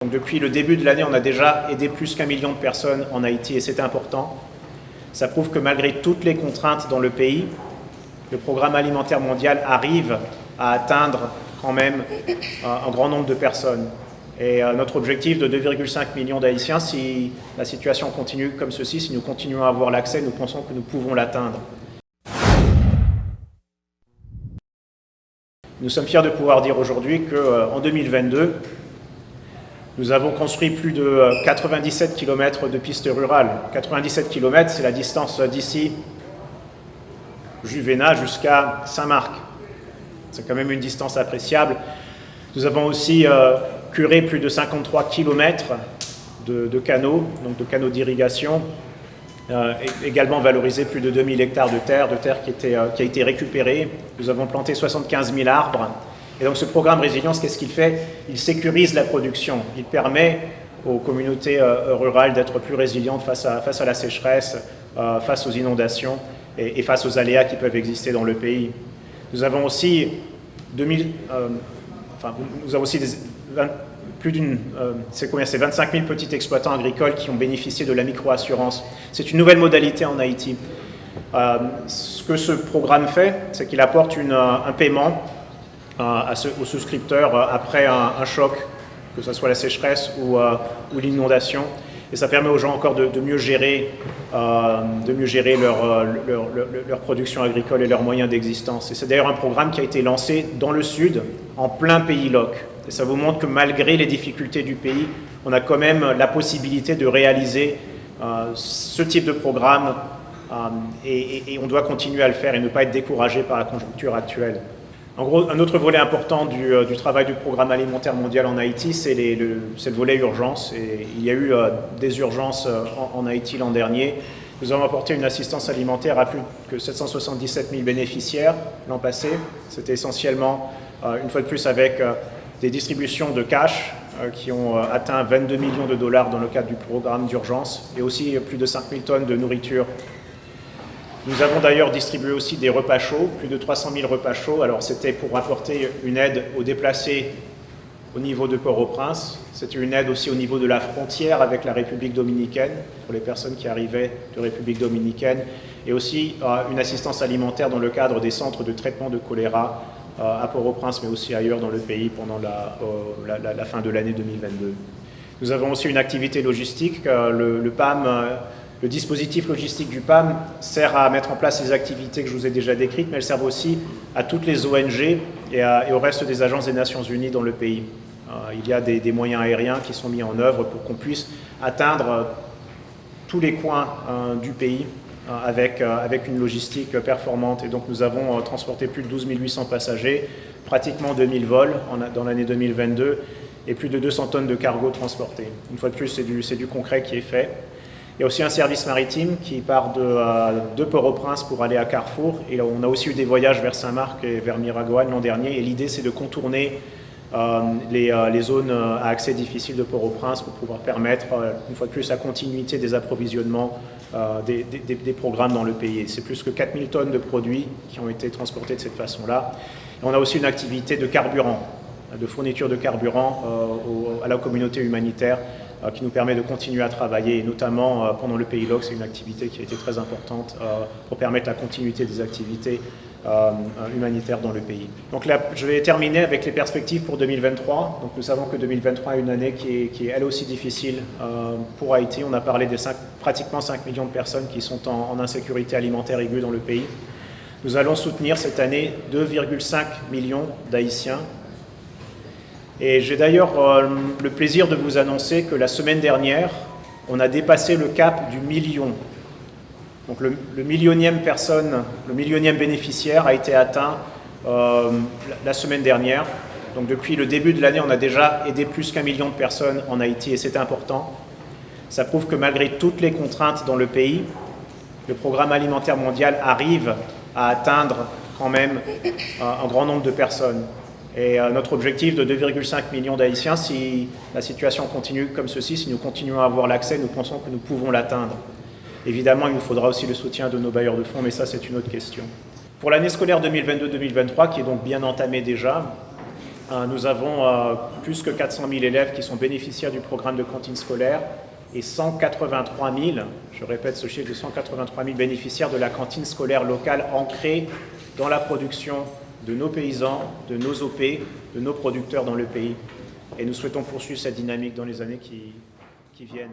Donc depuis le début de l'année, on a déjà aidé plus qu'1 million de personnes en Haïti et c'est important. Ça prouve que malgré toutes les contraintes dans le pays, le programme alimentaire mondial arrive à atteindre quand même un grand nombre de personnes. Et notre objectif de 2,5 millions d'Haïtiens, si la situation continue comme ceci, si nous continuons à avoir l'accès, nous pensons que nous pouvons l'atteindre. Nous sommes fiers de pouvoir dire aujourd'hui qu'en 2022, nous avons construit plus de 97 km de pistes rurales. 97 km, c'est la distance d'ici, Juvena, jusqu'à Saint-Marc. C'est quand même une distance appréciable. Nous avons aussi curé plus de 53 km de canaux, donc de canaux d'irrigation, également valorisé plus de 2000 hectares de terre qui a été récupérée. Nous avons planté 75 000 arbres. Et donc ce programme Résilience, qu'est-ce qu'il fait? Il sécurise la production. Il permet aux communautés rurales d'être plus résilientes face à la sécheresse, face aux inondations et face aux aléas qui peuvent exister dans le pays. Nous avons aussi c'est 25 000 petits exploitants agricoles qui ont bénéficié de la micro-assurance. C'est une nouvelle modalité en Haïti. Ce que ce programme fait, c'est qu'il apporte un paiement aux souscripteurs après un choc, que ce soit la sécheresse ou l'inondation. Et ça permet aux gens encore de mieux gérer leur production agricole et leurs moyens d'existence. Et c'est d'ailleurs un programme qui a été lancé dans le sud, en plein pays LOC. Et ça vous montre que malgré les difficultés du pays, on a quand même la possibilité de réaliser ce type de programme et on doit continuer à le faire et ne pas être découragé par la conjoncture actuelle. En gros, un autre volet important du travail du programme alimentaire mondial en Haïti, c'est le volet urgence. Et il y a eu des urgences en Haïti l'an dernier. Nous avons apporté une assistance alimentaire à plus que 777 000 bénéficiaires l'an passé. C'était essentiellement, une fois de plus, avec des distributions de cash qui ont atteint 22 millions de dollars dans le cadre du programme d'urgence et aussi plus de 5 000 tonnes de nourriture. Nous avons d'ailleurs distribué aussi des repas chauds, plus de 300 000 repas chauds. Alors c'était pour apporter une aide aux déplacés au niveau de Port-au-Prince. C'était une aide aussi au niveau de la frontière avec la République dominicaine, pour les personnes qui arrivaient de République dominicaine, et aussi une assistance alimentaire dans le cadre des centres de traitement de choléra à Port-au-Prince, mais aussi ailleurs dans le pays pendant la fin de l'année 2022. Nous avons aussi une activité logistique. Le PAM, le dispositif logistique du PAM sert à mettre en place les activités que je vous ai déjà décrites, mais elles servent aussi à toutes les ONG et au reste des agences des Nations Unies dans le pays. Il y a des moyens aériens qui sont mis en œuvre pour qu'on puisse atteindre tous les coins du pays avec une logistique performante. Et donc nous avons transporté plus de 12 800 passagers, pratiquement 2000 vols dans l'année 2022 et plus de 200 tonnes de cargo transportés. Une fois de plus, c'est du concret qui est fait. Il y a aussi un service maritime qui part de Port-au-Prince pour aller à Carrefour. Et on a aussi eu des voyages vers Saint-Marc et vers Miragoâne l'an dernier. Et l'idée, c'est de contourner les zones à accès difficile de Port-au-Prince pour pouvoir permettre, une fois de plus, la continuité des approvisionnements des programmes dans le pays. C'est plus que 4000 tonnes de produits qui ont été transportés de cette façon-là. Et on a aussi une activité de carburant, de fourniture de carburant à la communauté humanitaire, qui nous permet de continuer à travailler, et notamment pendant le pays LOC, c'est une activité qui a été très importante pour permettre la continuité des activités humanitaires dans le pays. Donc là, je vais terminer avec les perspectives pour 2023. Donc nous savons que 2023 est une année qui est elle aussi difficile pour Haïti. On a parlé des pratiquement 5 millions de personnes qui sont en insécurité alimentaire aiguë dans le pays. Nous allons soutenir cette année 2,5 millions d'Haïtiens. Et j'ai d'ailleurs le plaisir de vous annoncer que la semaine dernière, on a dépassé le cap du million. Donc le millionième personne, le millionième bénéficiaire a été atteint la semaine dernière. Donc depuis le début de l'année, on a déjà aidé plus qu'1 million de personnes en Haïti et c'est important. Ça prouve que malgré toutes les contraintes dans le pays, le programme alimentaire mondial arrive à atteindre quand même un grand nombre de personnes. Et notre objectif de 2,5 millions d'Haïtiens, si la situation continue comme ceci, si nous continuons à avoir l'accès, nous pensons que nous pouvons l'atteindre. Évidemment, il nous faudra aussi le soutien de nos bailleurs de fonds, mais ça, c'est une autre question. Pour l'année scolaire 2022-2023, qui est donc bien entamée déjà, Nous avons plus que 400 000 élèves qui sont bénéficiaires du programme de cantine scolaire et 183 000, je répète ce chiffre de 183 000 bénéficiaires de la cantine scolaire locale ancrée dans la production de nos paysans, de nos OP, de nos producteurs dans le pays. Et nous souhaitons poursuivre cette dynamique dans les années qui viennent.